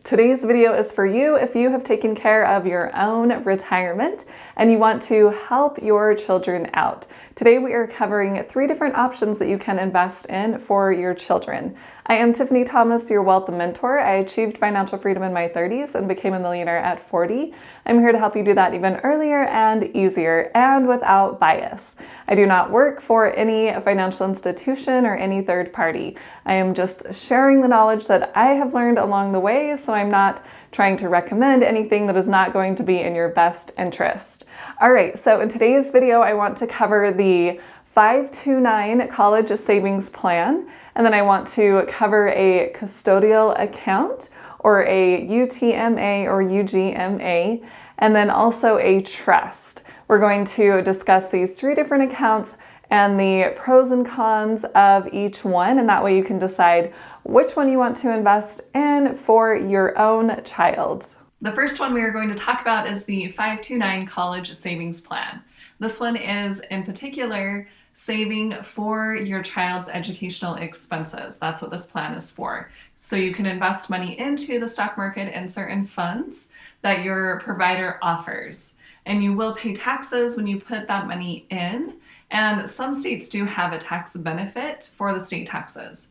Today's video is for you if you have taken care of your own retirement and you want to help your children out. Today we are covering 3 different options that you can invest in for your children. I am Tiffany Thomas, your wealth mentor. I achieved financial freedom in my 30s and became a millionaire at 40. I'm here to help you do that even earlier and easier and without bias. I do not work for any financial institution or any third party. I am just sharing the knowledge that I have learned along the way, so I'm not trying to recommend anything that is not going to be in your best interest. All right, so in today's video, I want to cover the 529 college savings plan, and then I want to cover a custodial account or a UTMA or UGMA, and then also a trust. We're going to discuss these 3 different accounts and the pros and cons of each one, and that way you can decide which one you want to invest in for your own child. The first one we are going to talk about is the 529 college savings plan. This one is in particular saving for your child's educational expenses. That's what this plan is for. So you can invest money into the stock market and certain funds that your provider offers. And you will pay taxes when you put that money in. And some states do have a tax benefit for the state taxes,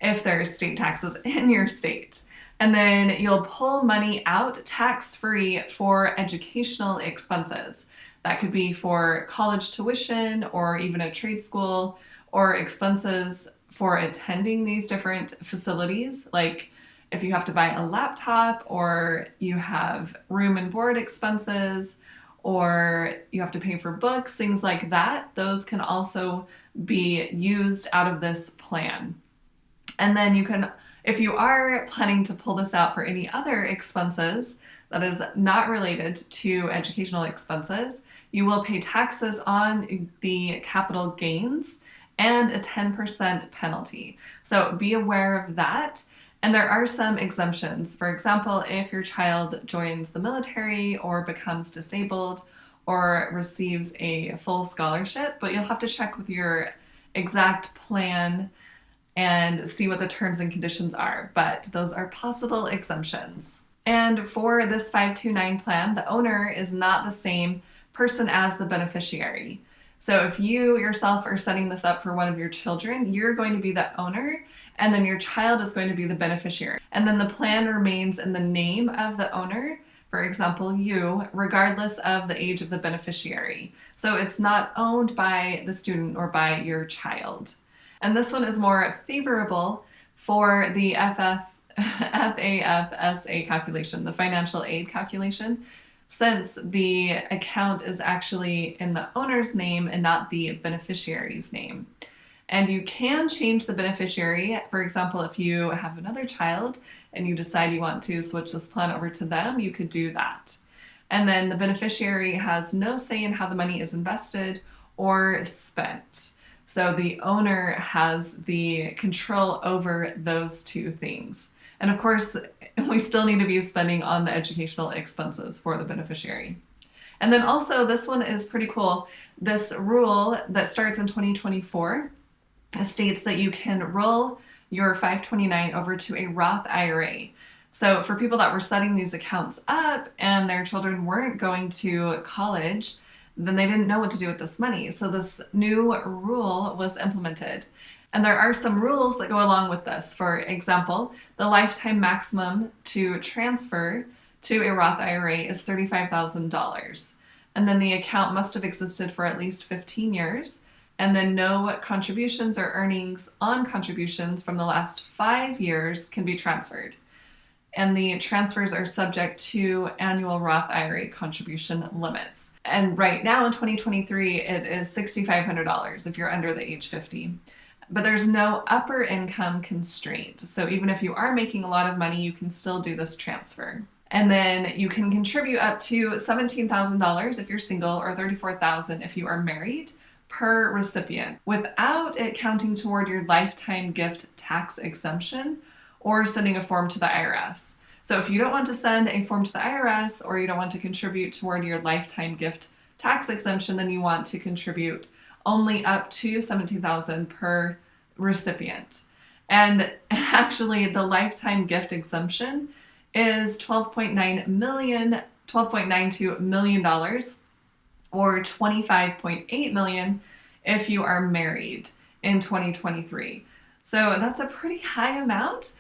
if there's state taxes in your state. And then you'll pull money out tax-free for educational expenses. That could be for college tuition or even a trade school, or expenses for attending these different facilities, like if you have to buy a laptop or you have room and board expenses, or you have to pay for books, things like that. Those can also be used out of this plan. And then you can, if you are planning to pull this out for any other expenses that is not related to educational expenses, you will pay taxes on the capital gains and a 10% penalty. So be aware of that. And there are some exemptions. For example, if your child joins the military or becomes disabled or receives a full scholarship, but you'll have to check with your exact plan and see what the terms and conditions are. But those are possible exemptions. And for this 529 plan, the owner is not the same person as the beneficiary. So if you yourself are setting this up for one of your children, you're going to be the owner, and then your child is going to be the beneficiary. And then the plan remains in the name of the owner, for example, you, regardless of the age of the beneficiary. So it's not owned by the student or by your child. And this one is more favorable for the FAFSA calculation, the financial aid calculation, since the account is actually in the owner's name and not the beneficiary's name. And you can change the beneficiary. For example, if you have another child and you decide you want to switch this plan over to them, you could do that. And then the beneficiary has no say in how the money is invested or spent. So the owner has the control over those 2 things. And of course, we still need to be spending on the educational expenses for the beneficiary. And then also, this one is pretty cool. This rule that starts in 2024 states that you can roll your 529 over to a Roth IRA. So for people that were setting these accounts up and their children weren't going to college, then they didn't know what to do with this money. So this new rule was implemented. And there are some rules that go along with this. For example, the lifetime maximum to transfer to a Roth IRA is $35,000. And then the account must have existed for at least 15 years. And then no contributions or earnings on contributions from the last 5 years can be transferred. And the transfers are subject to annual Roth IRA contribution limits. And right now in 2023, it is $6,500 if you're under the age 50. But there's no upper income constraint. So even if you are making a lot of money, you can still do this transfer. And then you can contribute up to $17,000 if you're single, or $34,000 if you are married, per recipient, without it counting toward your lifetime gift tax exemption or sending a form to the IRS. So if you don't want to send a form to the IRS, or you don't want to contribute toward your lifetime gift tax exemption, then you want to contribute only up to $17,000 per recipient. And actually, the lifetime gift exemption is $12.92 million, or $25.8 million if you are married in 2023. So that's a pretty high amount.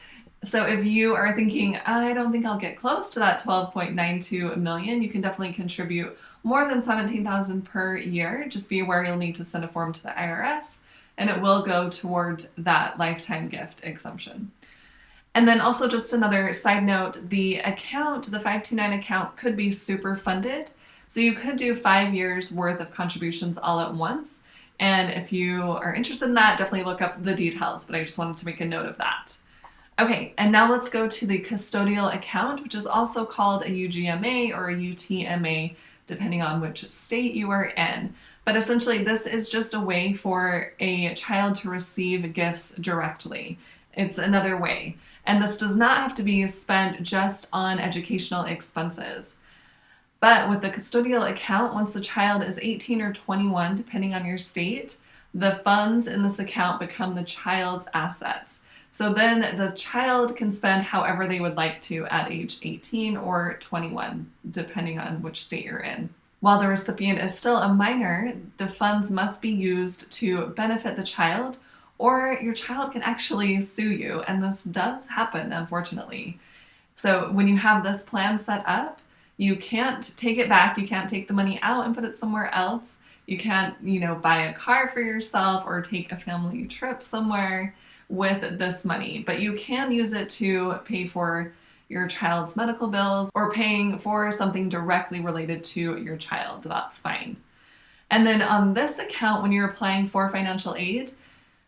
So if you are thinking, I don't think I'll get close to that 12.92 million, you can definitely contribute more than 17,000 per year. Just be aware you'll need to send a form to the IRS, and it will go towards that lifetime gift exemption. And then also just another side note, the 529 account could be super funded. So you could do 5 years worth of contributions all at once. And if you are interested in that, definitely look up the details, but I just wanted to make a note of that. Okay, and now let's go to the custodial account, which is also called a UGMA or a UTMA, depending on which state you are in. But essentially, this is just a way for a child to receive gifts directly. It's another way. And this does not have to be spent just on educational expenses. But with the custodial account, once the child is 18 or 21, depending on your state, the funds in this account become the child's assets. So then the child can spend however they would like to at age 18 or 21, depending on which state you're in. While the recipient is still a minor, the funds must be used to benefit the child, or your child can actually sue you, and this does happen, unfortunately. So when you have this plan set up, you can't take it back. You can't take the money out and put it somewhere else. You can't, buy a car for yourself or take a family trip somewhere with this money, but you can use it to pay for your child's medical bills or paying for something directly related to your child. That's fine. And then on this account, when you're applying for financial aid,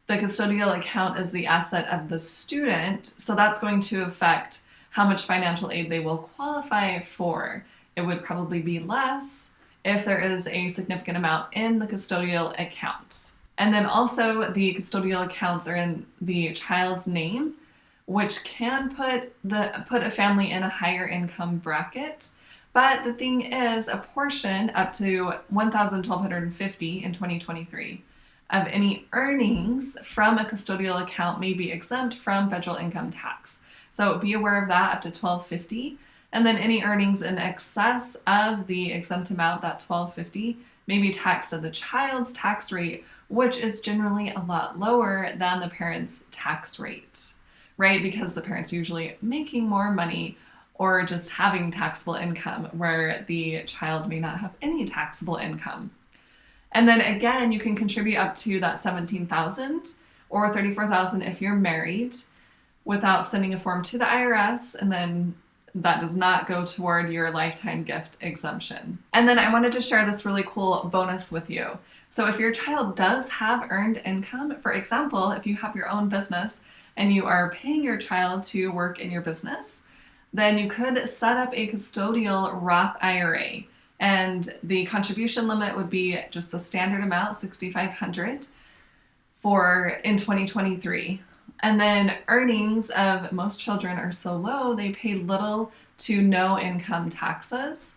the custodial account is the asset of the student. So that's going to affect how much financial aid they will qualify for. It would probably be less if there is a significant amount in the custodial account. And then also the custodial accounts are in the child's name, which can put a family in a higher income bracket. But the thing is, a portion up to $1,250 in 2023 of any earnings from a custodial account may be exempt from federal income tax. So be aware of that, up to $1,250. And then any earnings in excess of the exempt amount, that $1,250, may be taxed at the child's tax rate, which is generally a lot lower than the parent's tax rate, right? Because the parent's usually making more money or just having taxable income, where the child may not have any taxable income. And then again, you can contribute up to that $17,000 or $34,000 if you're married without sending a form to the IRS, and then that does not go toward your lifetime gift exemption. And then I wanted to share this really cool bonus with you. So if your child does have earned income, for example, if you have your own business and you are paying your child to work in your business, then you could set up a custodial Roth IRA. And the contribution limit would be just the standard amount, $6,500 in 2023. And then earnings of most children are so low, they pay little to no income taxes.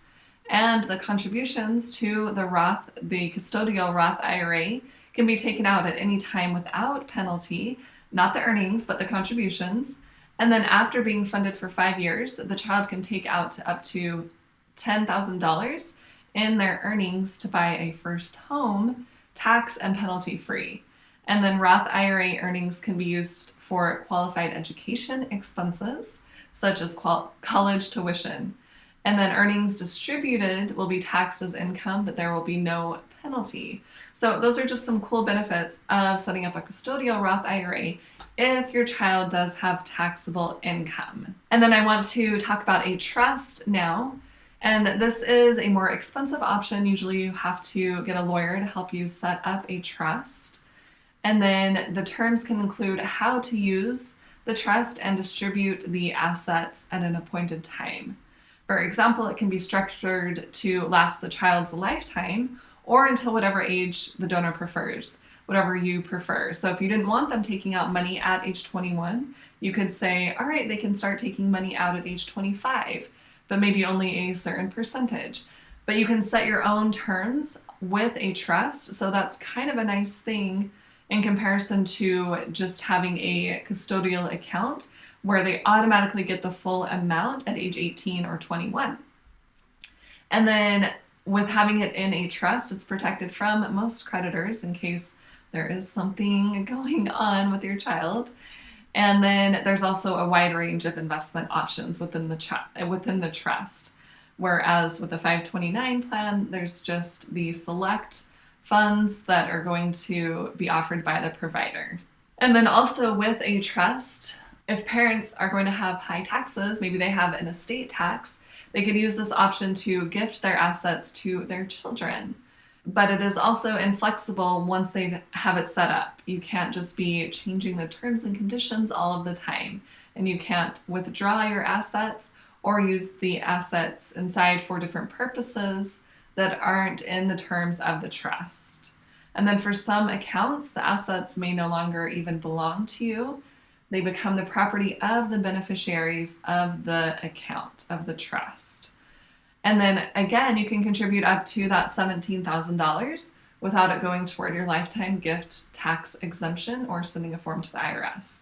And the contributions to the custodial Roth IRA can be taken out at any time without penalty, not the earnings, but the contributions. And then after being funded for 5 years, the child can take out up to $10,000 in their earnings to buy a first home, tax and penalty free. And then Roth IRA earnings can be used for qualified education expenses, such as college tuition. And then earnings distributed will be taxed as income, but there will be no penalty. So those are just some cool benefits of setting up a custodial Roth IRA if your child does have taxable income. And then I want to talk about a trust now. And this is a more expensive option. Usually you have to get a lawyer to help you set up a trust. And then the terms can include how to use the trust and distribute the assets at an appointed time. For example, it can be structured to last the child's lifetime or until whatever age the donor prefers, whatever you prefer. So if you didn't want them taking out money at age 21, you could say, all right, they can start taking money out at age 25, but maybe only a certain percentage. But you can set your own terms with a trust. So that's kind of a nice thing in comparison to just having a custodial account where they automatically get the full amount at age 18 or 21. And then with having it in a trust, it's protected from most creditors in case there is something going on with your child. And then there's also a wide range of investment options within the trust. Whereas with the 529 plan, there's just the select funds that are going to be offered by the provider. And then also with a trust, if parents are going to have high taxes, maybe they have an estate tax, they could use this option to gift their assets to their children. But it is also inflexible once they have it set up. You can't just be changing the terms and conditions all of the time. And you can't withdraw your assets or use the assets inside for different purposes that aren't in the terms of the trust. And then for some accounts, the assets may no longer even belong to you. They become the property of the beneficiaries of the account, of the trust. And then again, you can contribute up to that $17,000 without it going toward your lifetime gift tax exemption or sending a form to the IRS.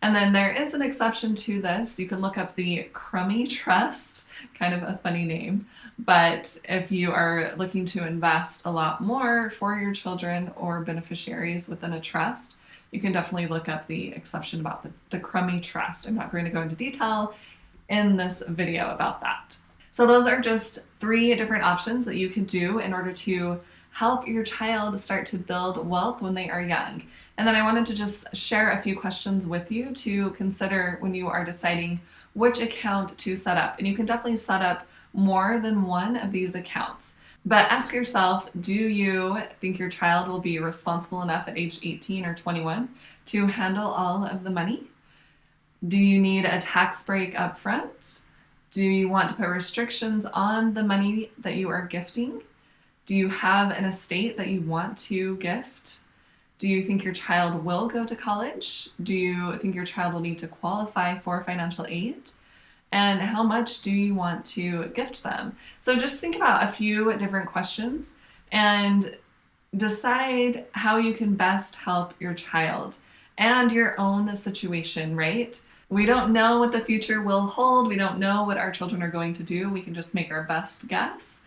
And then there is an exception to this. You can look up the Crummy Trust, kind of a funny name. But if you are looking to invest a lot more for your children or beneficiaries within a trust, you can definitely look up the exception about the Crummy Trust. I'm not going to go into detail in this video about that. So those are just 3 different options that you can do in order to help your child start to build wealth when they are young. And then I wanted to just share a few questions with you to consider when you are deciding which account to set up. And you can definitely set up more than one of these accounts. But ask yourself, do you think your child will be responsible enough at age 18 or 21 to handle all of the money? Do you need a tax break up front? Do you want to put restrictions on the money that you are gifting? Do you have an estate that you want to gift? Do you think your child will go to college? Do you think your child will need to qualify for financial aid? And how much do you want to gift them? So just think about a few different questions and decide how you can best help your child and your own situation, right? We don't know what the future will hold. We don't know what our children are going to do. We can just make our best guess.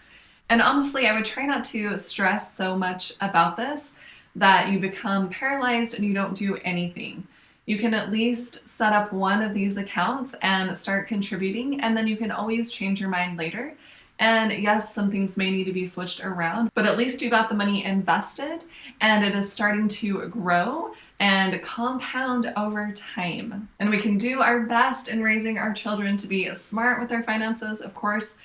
And honestly, I would try not to stress so much about this that you become paralyzed and you don't do anything. You can at least set up one of these accounts and start contributing, and then you can always change your mind later. And yes, some things may need to be switched around, but at least you got the money invested and it is starting to grow and compound over time. And we can do our best in raising our children to be smart with their finances. Of course,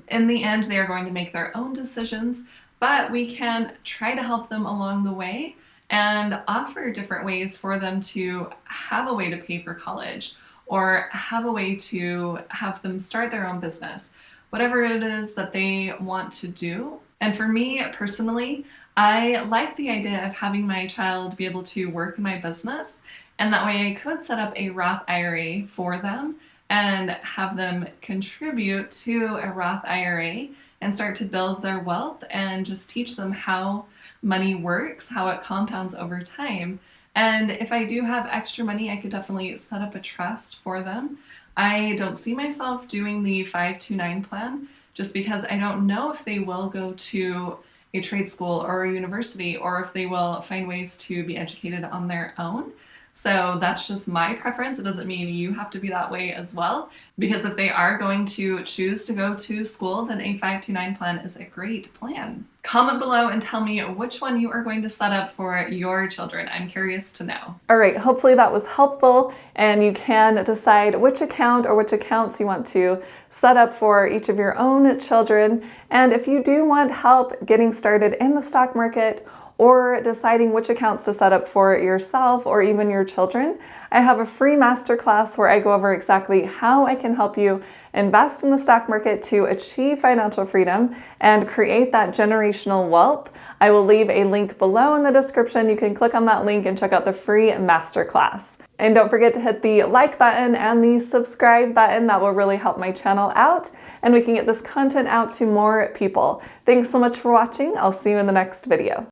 in the end, they are going to make their own decisions, but we can try to help them along the way and offer different ways for them to have a way to pay for college or have a way to have them start their own business, whatever it is that they want to do. And for me personally, I like the idea of having my child be able to work in my business, and that way I could set up a Roth IRA for them and have them contribute to a Roth IRA and start to build their wealth and just teach them how money works, how it compounds over time. And if I do have extra money, I could definitely set up a trust for them. I don't see myself doing the 529 plan just because I don't know if they will go to a trade school or a university or if they will find ways to be educated on their own. So that's just my preference. It doesn't mean you have to be that way as well, because if they are going to choose to go to school, then a 529 plan is a great plan. Comment below and tell me which one you are going to set up for your children. I'm curious to know. All right, hopefully that was helpful and you can decide which account or which accounts you want to set up for each of your own children. And if you do want help getting started in the stock market or deciding which accounts to set up for yourself or even your children, I have a free masterclass where I go over exactly how I can help you invest in the stock market to achieve financial freedom and create that generational wealth. I will leave a link below in the description. You can click on that link and check out the free masterclass. And don't forget to hit the like button and the subscribe button. That will really help my channel out and we can get this content out to more people. Thanks so much for watching. I'll see you in the next video.